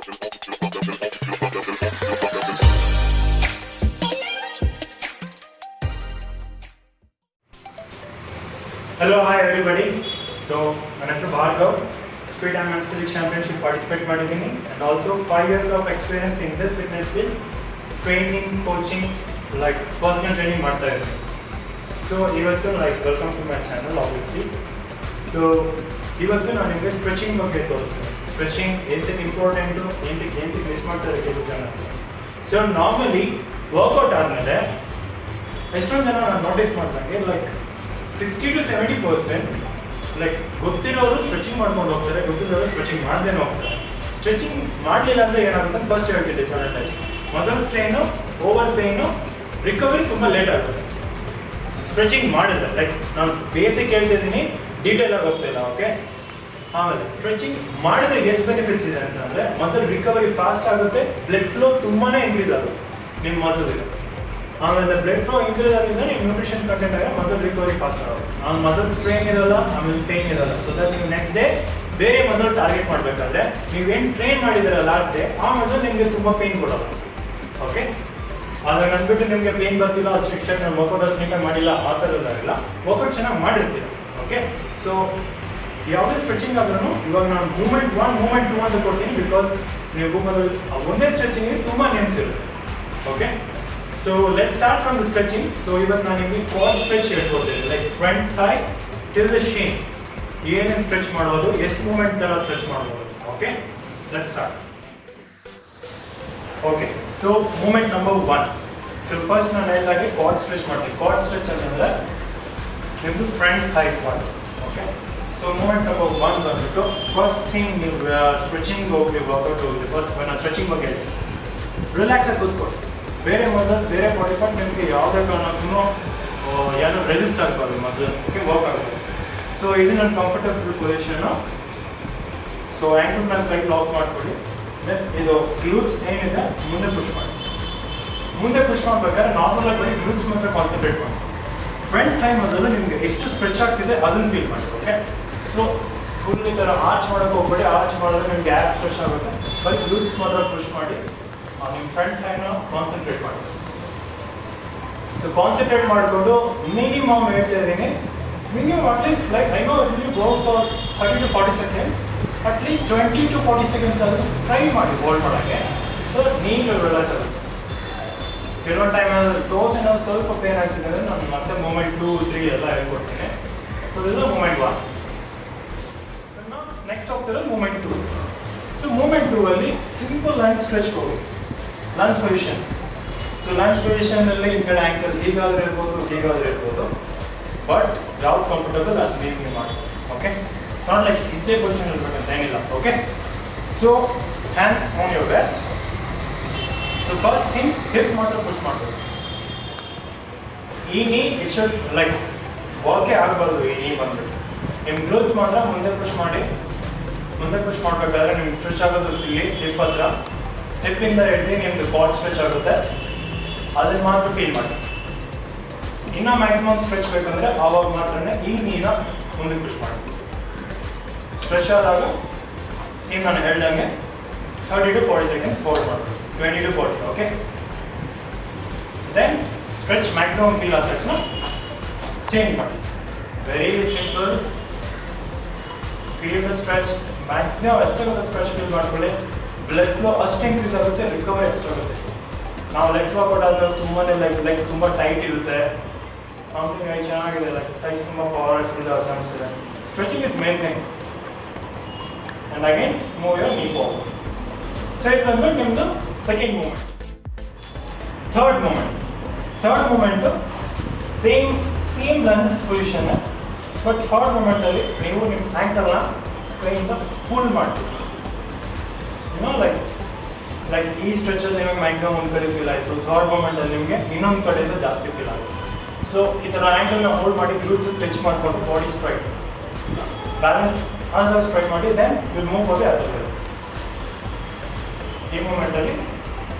Hello, hi everybody. So, my name is Bhargav. Speed and Men's Physics Championship participate ಮಾಡಿದ್ದೀನಿ and also 5 years of experience in this fitness field, training, coaching, like personal training ಮಾಡ್ತಾ ಇದ್ದೀನಿ. So, ಇವತ್ತು welcome to my channel obviously. So, ಇವತ್ತು ನಾನು ನಿಮಗೆ stretching ಬಗ್ಗೆ ತೋರಿಸ್ತೀನಿ. Stretching ಎಂತಕ್ಕೆ ಇಂಪಾರ್ಟೆಂಟು, ಎಂತಕ್ಕೆ ಮಿಸ್ ಮಾಡ್ತಾರೆ ಕೆಲವು ಜನ. ಸೊ ನಾರ್ಮಲಿ ವರ್ಕೌಟ್ ಆದಮೇಲೆ ಎಷ್ಟೊಂದು ಜನ ನಾನು ನೋಟಿಸ್ ಮಾಡ್ದಂಗೆ 60 to 70% ಗೊತ್ತಿರೋರು ಸ್ಟ್ರೆಚಿಂಗ್ ಮಾಡ್ಕೊಂಡು ಹೋಗ್ತಾರೆ, ಗೊತ್ತಿರೋರು ಸ್ಟ್ರೆಚಿಂಗ್ ಮಾಡ್ದೇನೆ ಹೋಗ್ತಾರೆ. ಸ್ಟ್ರೆಚಿಂಗ್ ಮಾಡಲಿಲ್ಲ ಅಂದರೆ ಏನಾಗುತ್ತೆ ಫಸ್ಟ್ ಹೇಳ್ತಿದ್ದೆ ಸಡನ್ ಆಗಿ muscle strain, over pain, recovery ತುಂಬ ಲೇಟ್ ಆಗುತ್ತೆ. ಸ್ಟ್ರೆಚಿಂಗ್ ಮಾಡಿದ್ರೆ ನಾನು ಬೇಸಿಕ್ ಹೇಳ್ತಿದ್ದೀನಿ, ಡೀಟೇಲ್ ಆಗಿ ಹೋಗ್ತಿಲ್ಲ. ಓಕೆ, ಆಮೇಲೆ ಸ್ಟ್ರೆಚಿಂಗ್ ಮಾಡಿದ್ರೆ ಎಷ್ಟು ಬೆನಿಫಿಟ್ಸ್ ಇದೆ ಅಂತಂದರೆ ಮಸಲ್ ರಿಕವರಿ ಫಾಸ್ಟ್ ಆಗುತ್ತೆ, ಬ್ಲಡ್ ಫ್ಲೋ ತುಂಬಾ ಇನ್ಕ್ರೀಸ್ ಆಗುತ್ತೆ ನಿಮ್ಮ ಮಸಲ್ಗೆ. ಆಮೇಲೆ ಬ್ಲಡ್ ಫ್ಲೋ ಇನ್ಕ್ರೀಸ್ ಆಗಿದ್ರೆ ನಿಮ್ಮ ನ್ಯೂಟ್ರಿಷನ್ ಕಂಟೆಂಟ್ ಆಗಿ ಮಸಲ್ ರಿಕವರಿ ಫಾಸ್ಟ್ ಆಗುತ್ತೆ. ಆಮೇಲೆ ಮಸಲ್ ಸ್ಟ್ರೈನ್ ಇರಲ್ಲ, ಆಮೇಲೆ ಪೇಯ್ನ್ ಇರಲ್ಲ. ಸೊ ದಟ್ ನೀವು ನೆಕ್ಸ್ಟ್ ಡೇ ಬೇರೆ ಮಸಲ್ ಟಾರ್ಗೆಟ್ ಮಾಡಬೇಕಾದ್ರೆ ನೀವೇನು ಟ್ರೈನ್ ಮಾಡಿದ್ದೀರ ಲಾಸ್ಟ್ ಡೇ ಆ ಮಸಲ್ ನಿಮಗೆ ತುಂಬ ಪೇಯ್ನ್ ಕೊಡೋಲ್ಲ. ಓಕೆ, ಆದರೆ ಅಂದ್ಬಿಟ್ಟು ನಿಮಗೆ ಪೇಯ್ನ್ ಬರ್ತಿಲ್ಲ, ಸ್ಟ್ರಿಕ್ಷನ್ ವರ್ಕೌಟ್ ನೀಟಾಗಿ ಮಾಡಿಲ್ಲ ಆ ಥರದ್ದಾಗಿಲ್ಲ, ವರ್ಕೌಟ್ ಚೆನ್ನಾಗಿ ಮಾಡಿರ್ತೀರ. ಓಕೆ, ಸೊ ಯಾವುದೇ ಸ್ಟ್ರೆಚಿಂಗ್ ಆದ್ರೂ ಇವಾಗ ನಾನು ಮೂಮೆಂಟ್ 1 ಮೂಮೆಂಟ್ 2 ಅಂತ ಕೊಡ್ತೀನಿ, ಬಿಕಾಸ್ ನೀವು ಗೂಗಲಲ್ಲಿ ಒಂದೇ ಸ್ಟ್ರೆಚಿಂಗ್ ತುಂಬ ನೇಮ್ಸ್ ಇರುತ್ತೆ. Okay, so let start from the stretching. So ಇವತ್ತು ನಾನು ನಿಮಗೆ ಕ್ವಾಡ್ ಸ್ಟ್ರೆಚ್ ಹೇಳ್ಕೊಡ್ತೀನಿ, front thigh till the shin ಏನೇನು ಸ್ಟ್ರೆಚ್ ಮಾಡ್ಬೋದು, ಎಷ್ಟು ಮೂಮೆಂಟ್ ಥರ ಸ್ಟ್ರೆಚ್ ಮಾಡ್ಬೋದು. Okay, let start. Okay, so movement number 1. So first ನಾನು ಹೇಳಿದಾಗೆ ಕ್ವಾಡ್ ಸ್ಟ್ರೆಚ್ ಮಾಡ್ತೀನಿ. ಕ್ವಾಡ್ ಸ್ಟ್ರೆಚ್ ಅಂತಂದರೆ ನಿಮ್ಮದು front thigh quad. Okay, so movement number 1 ಬಂದ್ಬಿಟ್ಟು ಫಸ್ಟ್ ಥಿಂಗ್ ನೀವು ಸ್ಟ್ರೆಚಿಂಗ್ ಹೋಗಿ ವರ್ಕೌಟ್ ಹೋಗಿ ಫಸ್ಟ್ ನಾನು ಸ್ಟ್ರೆಚಿಂಗ್ ಬಗ್ಗೆ ಹೇಳ್ತೀನಿ. ರಿಲ್ಯಾಕ್ಸ್ ಆಗಿ ಕೂತ್ಕೊಳ್ಳಿ. ಬೇರೆ ಮಸಲ್ ಬೇರೆ ಬಾಡಿ ಪಾರ್ಟ್ ನಿಮಗೆ ಯಾವುದೇ ಕಾರಣಕ್ಕೂ ಏನೋ ರೆಸಿಸ್ಟ್ ಆಗಬಾರ್ದು ಮಸಲ್. ಓಕೆ, ವರ್ಕ್ ಆಗುತ್ತೆ. ಸೊ ಇದು ನನ್ನ ಕಂಫರ್ಟಬಲ್ ಪೊಸಿಷನ್ನು. ಸೊ ಆ್ಯಂಕಲ್ ಮೇಲೆ ಕೈ ಲಾಕ್ ಮಾಡ್ಕೊಳ್ಳಿ. ದೆನ್ ಇದು ಗ್ಲೂಟ್ಸ್ ಏನಿದೆ ಮುಂದೆ ಪುಷ್ ಮಾಡಿ. ಮುಂದೆ ಪುಷ್ ಮಾಡಬೇಕಾದ್ರೆ ನಾರ್ಮಲಾಗಿ ಬರೀ ಗ್ಲೂಟ್ಸ್ ಮಾತ್ರ ಕಾನ್ಸಂಟ್ರೇಟ್ ಮಾಡಿ. ಫ್ರಂಟ್ ಥೈ ಮಸಲ್ ನಿಮಗೆ ಎಷ್ಟು ಸ್ಟ್ರೆಚ್ ಆಗ್ತಿದೆ ಅದನ್ನು ಫೀಲ್ ಮಾಡಿ. ಓಕೆ, ಸೊ ಫುಲ್ ಈ ಥರ ಆರ್ಚ್ ಮಾಡೋಕ್ಕೆ ಹೋಗ್ಬೇಡಿ. ಆರ್ಚ್ ಮಾಡಿದ್ರೆ ನಿಮ್ಗೆ ಗ್ಯಾಪ್ ಸ್ಟ್ರೆಚ್ ಆಗುತ್ತೆ. ಬರೀ ಗ್ಲೂಟ್ಸ್ ಮಾತ್ರ ಪುಷ್ ಮಾಡಿ ನಿಮ್ಮ ಫ್ರಂಟ್ ಥೈನ ಕಾನ್ಸಂಟ್ರೇಟ್ ಮಾಡಿ. ಸೊ ಕಾನ್ಸಂಟ್ರೇಟ್ ಮಾಡಿಕೊಂಡು ಮಿನಿಮಮ್ ಹೇಳ್ತಾ ಇದ್ದೀನಿ, minimum at least I know you go for 30 to 40 seconds, at least 20 to 40 seconds ಆದರೂ ಟ್ರೈ ಮಾಡಿ ಹೋಲ್ಡ್ ಮಾಡೋಕ್ಕೆ. ಸೊ ನೀಟಾಗಿ ರಿಲ್ಯಾಕ್ಸ್ ಆಗುತ್ತೆ. ಕೆಲವೊಂದು ಟೈಮಲ್ಲಿ ಟೋಸ್ ಏನಾದ್ರು ಸ್ವಲ್ಪ ಪೇನ್ ಆಗ್ತಿದೆ ಅಂದರೆ ನಾನು ಮತ್ತೆ ಮೂಮೆಂಟ್ 2, 3 ಎಲ್ಲ ಹೇಳ್ಕೊಡ್ತೀನಿ. ಸೊ ಇದು ಮೂಮೆಂಟ್ 1. ಸೊ ನಾವು ನೆಕ್ಸ್ಟ್ ಹೋಗ್ತಿರೋದು ಮೂಮೆಂಟ್ 2. ಸೊ ಮೂಮೆಂಟ್ 2 ಅಲ್ಲಿ ಸಿಂಪಲ್ ಲಂಜ್ ಸ್ಟ್ರೆಚ್ ಹೋಗಿ ಲಂಜ್ ಪೊಸಿಷನ್. ಸೊ ಲಂಜ್ ಪೊಸಿಷನಲ್ಲಿ ಈ ಕಡೆ ಆ್ಯಂಕಲ್ ಹೀಗಾದ್ರೆ ಇರ್ಬೋದು, ಬಟ್ ಯಾವ್ದು ಕಂಫರ್ಟಬಲ್ ಅದು ನೀವು ಮಾಡಿ. ಓಕೆ, ನಾಟ್ ಇದೇ ಪೊಸಿಷನ್ ಇರ್ಬೇಕಂತ ಏನಿಲ್ಲ. Okay, so hands on your waist. So first thing hip ಮಾತ್ರ ಪುಷ್ ಮಾಡಬೇಕು. ಈ ನೀ ಇಟ್ ಶುಡ್ ವಾಕೆ ಆಗಬಾರ್ದು. ಈ ನೀ ಬಂದ್ಬಿಟ್ಟು ನಿಮ್ಮ ಗ್ಲೂಟ್ಸ್ ಮಾತ್ರ ಮುಂದೆ ಪುಷ್ ಮಾಡಿ. ಮುಂದೆ ಪುಷ್ ಮಾಡಬೇಕಾದ್ರೆ ನಿಮ್ಗೆ ಸ್ಟ್ರೆಚ್ ಆಗೋದು ಇಲ್ಲಿ ಹಿಪ್ ಹತ್ರ. ಹಿಪ್ಪಿಂದ ಹಿಡಿದು ನಿಮ್ಮದು ಕ್ವಾಡ್ ಸ್ಟ್ರೆಚ್ ಆಗುತ್ತೆ, ಅದನ್ನು ಮಾತ್ರ ಫೀಲ್ ಮಾಡಿ. ಇನ್ನೂ ಮ್ಯಾಕ್ಸಿಮಮ್ ಸ್ಟ್ರೆಚ್ ಬೇಕಂದರೆ ಆವಾಗ ಮಾತ್ರ ಈ ನೀನ ಮುಂದೆ ಪುಷ್ ಮಾಡಿ. ಸ್ಟ್ರೆಚ್ ಆದಾಗ ಸೇಮ್ ನಾನು ಹೇಳ್ದಂಗೆ 30 to 40 seconds ಹೋಲ್ಡ್ ಮಾಡಬೇಕು, 20 to 40. Okay, then stretch maximum feel ಆದ ತಕ್ಷಣ ಚೇಂಜ್ ಮಾಡಿ. Very simple. Feel the stretch maximum ಎಷ್ಟಾಗುತ್ತೆ ಸ್ಟ್ರೆಚ್ ಫೀಲ್ ಮಾಡ್ಕೊಳ್ಳಿ. ಬ್ಲಡ್ ಫ್ಲೋ ಅಷ್ಟು ಇನ್ಕ್ರೀಸ್ ಆಗುತ್ತೆ, ರಿಕವರಿ ಅಷ್ಟು ಆಗುತ್ತೆ. ನಾವು ಲೆಗ್ಸ್ ವರ್ಕೌಟ್ ಆದ್ರೆ ತುಂಬಾ ಲೈಕ್ ತುಂಬ ಟೈಟ್ ಇರುತ್ತೆ, ಸಮಥಿಂಗ್ ಚೆನ್ನಾಗಿದೆ, ಲೈಕ್ಸ್ ತುಂಬ ಪವರ್ ಇದೆ ಅನಿಸ್ತಿದೆ. Stretching is main thing. And again move your knee forward. So ಇದು ಬಂದ್ಬಿಟ್ಟು ನಿಮ್ಮದು second moment. Third moment same lunge position, but third ಮೂಮೆಂಟಲ್ಲಿ ನೀವು ನಿಮ್ಮ ಆ್ಯಂಕಲ್ನ ಕೈಯಿಂದ ಪುಲ್ ಮಾಡ್ತೀವಿ. ಲೈಕ್ ಈ ಸ್ಟ್ರೆಚಲ್ಲಿ ನಿಮಗೆ ಮ್ಯಾಕ್ಸಿಮಮ್ ಒಂದು ಕಡೆ ಫೀಲ್ ಆಯಿತು, ಥರ್ಡ್ ಮೂಮೆಂಟಲ್ಲಿ ನಿಮಗೆ ಇನ್ನೊಂದು ಕಡೆಯಿಂದ ಜಾಸ್ತಿ ಫೀಲ್ ಆಗುತ್ತೆ. ಸೊ ಈ ಥರ ಆ್ಯಂಕಲ್ನ ಹೋಲ್ಡ್ ಮಾಡಿ ಗ್ಲೂಟ್ಸ್ ಟಚ್ ಮಾಡಿಕೊಂಡು body straight balance answer straight ಮಾಡಿ. Then will move for the other side. ಈ ಮೂಮೆಂಟಲ್ಲಿ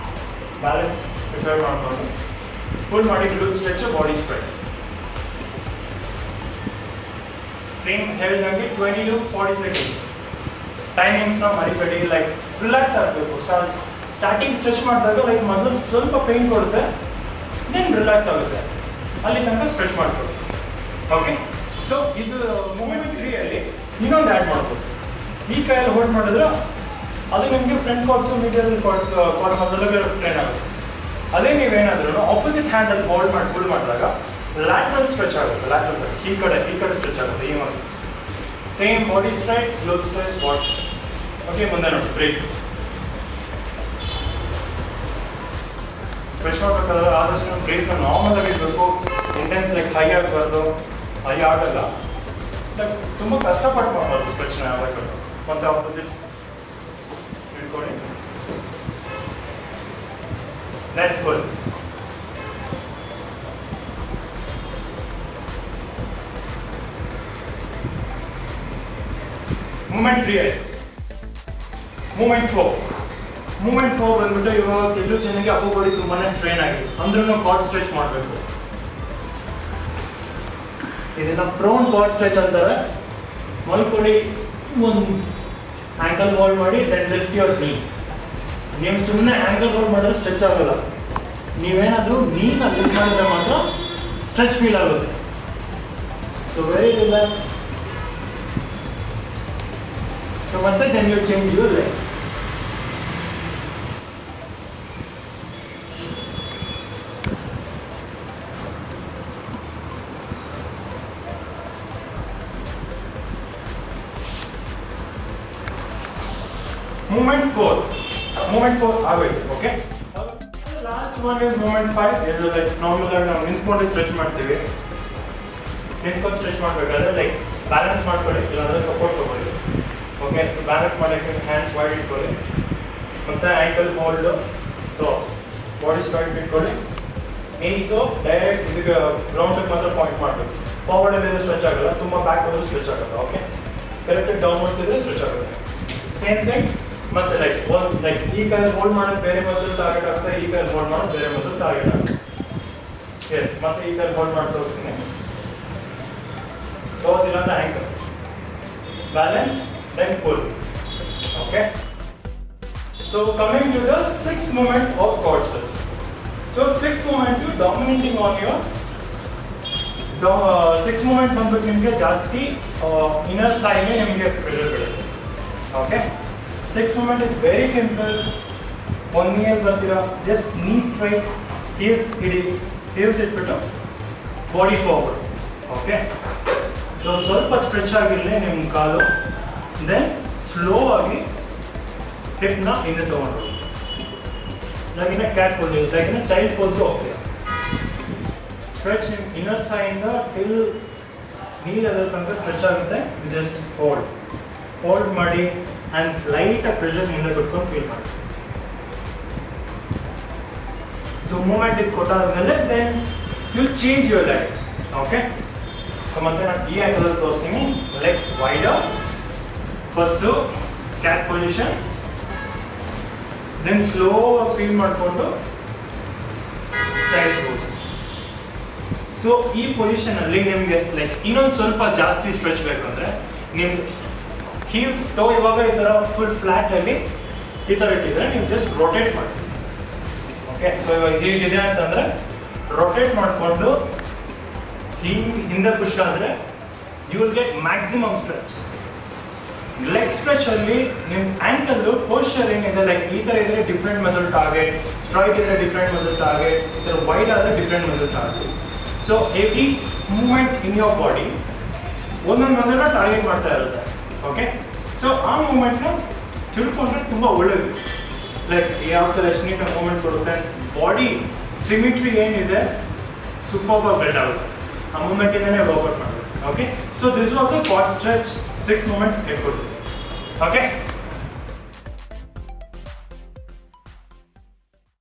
ಬ್ಯಾಲೆನ್ಸ್ ಪ್ರಿಪೇರ್ ಮಾಡಿಕೊಂಡು ಫುಲ್ ಮಾಡಿ glute stretch, body straight. Same ಹೇಳಿದಂಗೆ 20 to 40 seconds. ಟೈಮಿಂಗ್ಸ್ನ ಮರಿಬೇಡಿ, ರಿಲ್ಯಾಕ್ಸ್ ಆಗಬೇಕು. ಸ್ಟಾರ್ಟಿಂಗ್ ಸ್ಟ್ರೆಚ್ ಮಾಡಿದಾಗ ಲೈಕ್ ಮಸಲ್ ಸ್ವಲ್ಪ ಪೇನ್ ಕೊಡುತ್ತೆ, ದೆನ್ ರಿಲ್ಯಾಕ್ಸ್ ಆಗುತ್ತೆ, ಅಲ್ಲಿ ತನಕ ಸ್ಟ್ರೆಚ್ ಮಾಡ್ಬೋದು. ಓಕೆ, ಸೊ ಇದು ಮೂಮೆಂಟ್ 3 ಅಲ್ಲಿ ಇನ್ನೊಂದು ಆ್ಯಡ್ ಮಾಡ್ಬೋದು. ಈ ಕೈಯಲ್ಲಿ ಹೋಲ್ಡ್ ಮಾಡಿದ್ರೆ ಅದು ನಿಮಗೆ ಫ್ರಂಟ್ ಕ್ವಾಡ್ಸು ಮೀಡಿಯಲ್ ಕ್ವಾಡ್ ಮಸಲ್ಗಳು ಟ್ರೈನ್ ಆಗುತ್ತೆ. ಅದೇ ನೀವೇನಾದ್ರೂ ಆಪೋಸಿಟ್ ಹ್ಯಾಂಡಲ್ಲಿ ಹೋಲ್ಡ್ ಮಾಡಿದಾಗ ಲ್ಯಾಟ್ರಲ್ ಸ್ಟ್ರೆಚ್ ಆಗುತ್ತೆ. ಲ್ಯಾಟ್ರಲ್ ಸ್ಟ್ರೆಚ್ ಈ ಕಡೆ ಸ್ಟ್ರೆಚ್ ಆಗುತ್ತೆ. ಈ muscle same body straight, globe stretch, body. Okay, ಮುಂದೆ ನೋಡಿ ಬ್ರೇಕ್. ಸ್ಟ್ರೆಚ್ ಮಾಡಬೇಕಾದ್ರೆ ಆದಷ್ಟು ಬ್ರೇಕ್ನ ನಾರ್ಮಲ್ ಆಗಿ ಇರಬೇಕು. ಇಂಟೆನ್ಸ್ ಲೈಕ್ ಹೈ ಆಗಬಾರ್ದು, ಹೈ ಆಗಲ್ಲ. ಲೈಕ್ ತುಂಬ ಕಷ್ಟಪಟ್ಟು ಮಾಡಬಾರ್ದು ಸ್ಟ್ರೆಚ್ನ ಯಾವಾಗ. ಮತ್ತು ಆಪೋಸಿಟ್ ಇಟ್ಕೊಳ್ಳಿ, ಲೆಟ್ ಗೋ. ಮೂಮೆಂಟ್ 3 ಆಯ್ತು. ಮೂಮೆಂಟ್ 4 ಬಂದ್ಬಿಟ್ಟು ಇವಾಗ ಕೆಲವು ಜನಕ್ಕೆ ಅಪ್ಪರ್ ಬಾಡಿ ತುಂಬಾನೇ ಸ್ಟ್ರೈನ್ ಆಗಿದೆ, ಅಂದ್ರೂ ಕ್ವಾಡ್ ಸ್ಟ್ರೆಚ್ ಮಾಡಬೇಕು. ಇದನ್ನ ಪ್ರೋನ್ ಕ್ವಾಡ್ ಸ್ಟ್ರೆಚ್ ಅಂತಾರೆ. ಮಲ್ಕೊಳ್ಳಿ, ಒಂದು ಆಂಕಲ್ ಹೋಲ್ಡ್ ಮಾಡಿ, ದೆನ್ ಲಿಫ್ಟ್ ಯುವರ್ ನೀ. ನೀವು ಸುಮ್ಮನೆ ಆಂಕಲ್ ಹೋಲ್ಡ್ ಮಾಡಿದ್ರೆ ಸ್ಟ್ರೆಚ್ ಆಗಲ್ಲ. ನೀವೇನಾದರೂ ನೀನ ಲಿಫ್ಟ್ ಮಾಡಿದ್ರೆ ಮಾತ್ರ ಸ್ಟ್ರೆಚ್ ಫೀಲ್ ಆಗುತ್ತೆ. So very relax. ಸೊ ಮತ್ತೆ then you change your leg. Movement 4 ಆಗೋಯ್ತು. Okay, last one is movement 5. ಇದು ಲೈಕ್ ನಾರ್ಮಲ್ ಆಗಿ ನಾವು ನಿಂತ್ಕೊಂಡು ಸ್ಟ್ರೆಚ್ ಮಾಡ್ತೀವಿ. ನಿಂತ್ಕೊಂಡು ಸ್ಟ್ರೆಚ್ ಮಾಡಬೇಕಾದ್ರೆ ಲೈಕ್ ಬ್ಯಾಲೆನ್ಸ್ ಮಾಡ್ಕೊಳ್ಳಿ, ಇಲ್ಲಾಂದ್ರೆ ಸಪೋರ್ಟ್ ತಗೊಳ್ಳಿ. ಓಕೆ, ಸೊ ಬ್ಯಾಲೆನ್ಸ್ ಮಾಡೋಕ್ಕೆ ಹ್ಯಾಂಡ್ಸ್ ವೈಡ್ ಇಟ್ಕೊಳ್ಳಿ, ಮತ್ತು ankle hold cross, body straight ಇಟ್ಕೊಳ್ಳಿ. ನೀಸು ಡೈರೆಕ್ಟ್ ಇದಕ್ಕೆ ಗ್ರೌಂಡಿಗೆ ಮಾತ್ರ ಪಾಯಿಂಟ್ ಮಾಡಬೇಕು. ಫಾರ್ವರ್ಡಲ್ಲಿ ಸ್ಟ್ರೆಚ್ ಆಗಲ್ಲ, ತುಂಬ ಬ್ಯಾಕ್ ಹೋದ್ರೆ ಸ್ಟ್ರೆಚ್ ಆಗಲ್ಲ. ಓಕೆ, ಕರೆಕ್ಟಾಗಿ ಡೌನ್ವರ್ಡ್ಸ್ ಇದ್ರೆ ಸ್ಟ್ರೆಚ್ ಆಗುತ್ತೆ. ಸೇಮ್ ಥಿಂಗ್ ಮತ್ತೆ ಲೈಕ್ ಈ ಕೈ ಹೋಲ್ಡ್ ಮಾಡೋದು ಬೇರೆ ಮಸಲ್ ಟಾರ್ಗೆಟ್ ಆಗುತ್ತೆ, ಈ ಕೈ ಹೋಲ್ಡ್ ಮಾಡೋದು ಬೇರೆ ಮಸಲ್ ಟಾರ್ಗೆಟ್ ಆಗುತ್ತೆ. ಎಸ್, ಮತ್ತೆ ಈ ಕೈ ಹೋಲ್ಡ್ ಮಾಡಿ ತೋರಿಸ್ತೀನಿ. ಕ್ರಾಸ್ ಇಲ್ಲಾಂದ್ರೆ ankle, balance, then pull. Okay, so coming to the 6th movement of quad stretch. So 6th movement dominating on your 6th movement ಬಂದ್ಬಿಟ್ಟು ನಿಮಗೆ ಜಾಸ್ತಿ ಇನ್ನರ್ ಥೈಗೆ ನಿಮಗೆ ಪ್ರೆಷರ್ ಬೀಳುತ್ತೆ. Okay, 6th movement is very simple. ಒಂದು ನೀಯಲ್ಲಿ ಬರ್ತೀರಾ, ಜಸ್ಟ್ ನೀ ಸ್ಟ್ರೈಟ್, ಹೀಲ್ಸ್ ಇಡಿ, ಹೀಲ್ಸ್ ಇಟ್ಬಿಟ್ಟು ಬಾಡಿ ಫಾರ್ವರ್ಡ್. ಓಕೆ, ಸೊ ಸ್ವಲ್ಪ ಸ್ಟ್ರೆಚ್ ಆಗಿರಲಿ ನಿಮ್ಮ ಕಾಲು. ದೆನ್ ಸ್ಲೋ ಆಗಿ ಹಿಪ್ನ ಹಿಂದೆ ತೊಗೊಂಡು like in cat pose, like in child pose ಹೋಗ್ತೀರಾ. ಸ್ಟ್ರೆಚ್ ನಿಮ್ಮ ಇನ್ನರ್ ಥೈಯಿಂದ ಟಿಲ್ ನೀ ಲೆವೆಲ್ ತನಕ ಸ್ಟ್ರೆಚ್ ಆಗುತ್ತೆ. ಜಸ್ಟ್ ಹೋಲ್ಡ್ ಮಾಡಿ ಆ್ಯಂಡ್ ಲೈಟಾಗಿ ಪ್ರೆಷರ್ ಮುಂದೆ ಕೊಟ್ಕೊಂಡು ಫೀಲ್ ಮಾಡಿ. ಸೊ ಮೂಮೆಂಟ್ ಇದು ಕೊಟ್ಟಾದ್ಮೇಲೆ then you change your leg. Okay, so ಮತ್ತೆ ನಾನು ಈ ಆ್ಯಂಗಲಲ್ಲಿ ತೋರಿಸ್ತೀನಿ. Legs wider, first cat position, then slow feel ಮಾಡಿಕೊಂಡು ಚೈಲ್ಡ್ ಪೋಸ್. ಸೊ ಈ ಪೊಸಿಷನಲ್ಲಿ ನಿಮಗೆ ಲೈಕ್ ಇನ್ನೊಂದು ಸ್ವಲ್ಪ ಜಾಸ್ತಿ ಸ್ಟ್ರೆಚ್ ಬೇಕಂದರೆ ನಿಮ್ಗೆ ಹೀಲ್ಸ್ ಟೋ ಇವಾಗ ಈ ಥರ ಫುಲ್ ಫ್ಲ್ಯಾಟಲ್ಲಿ ಈ ಥರ ಇಟ್ಟಿದ್ರೆ ನೀವು ಜಸ್ಟ್ ರೊಟೇಟ್ ಮಾಡಿ. ಓಕೆ, ಸೊ ಇವಾಗ ಹೀಗಿದೆ ಅಂತಂದರೆ ರೊಟೇಟ್ ಮಾಡಿಕೊಂಡು ಹಿಂದೆ ಪುಷ್ ಆದರೆ you will get maximum stretch. Leg ಸ್ಟ್ರೆಚಲ್ಲಿ ನಿಮ್ಮ ಆ್ಯಂಕಲ್ಲು ಪೋಸ್ಚರ್ ಏನಿದೆ ಲೈಕ್ ಈ ಥರ ಇದ್ದರೆ ಡಿಫ್ರೆಂಟ್ ಮಸಲ್ ಟಾರ್ಗೆಟ್, ಸ್ಟ್ರೈಟ್ ಇದ್ದರೆ ಡಿಫ್ರೆಂಟ್ ಮಸಲ್ ಟಾರ್ಗೆಟ್, ಈ ಥರ ವೈಡ್ ಆದರೆ different muscle target. So every moment in your body ಒಂದೊಂದು ಮಸಲ್ನ ಟಾರ್ಗೆಟ್ ಮಾಡ್ತಾ ಇರುತ್ತೆ. ಓಕೆ, ಸೊ ಆ ಮೂಮೆಂಟ್ನ ತಿಳ್ಕೊಂಡ್ರೆ ತುಂಬ ಒಳ್ಳೆಯದು. ಲೈಕ್ ಯಾವ ಥರ ಎಷ್ಟು ನೀಟಾಗಿ ಮೂಮೆಂಟ್ ಕೊಡುತ್ತೆ, ಬಾಡಿ ಸಿಮಿಟ್ರಿ ಏನಿದೆ ಸೂಪರ್ ಬಿಲ್ಡ್ ಆಗುತ್ತೆ. ಆ ಮೂಮೆಂಟಿಂದನೇ ವರ್ಕೌಟ್ ಮಾಡಬೇಕು. Okay, so this was a quad stretch 6 movements ಹೇಳ್ಕೊಡ್ತೀವಿ. ಓಕೆ.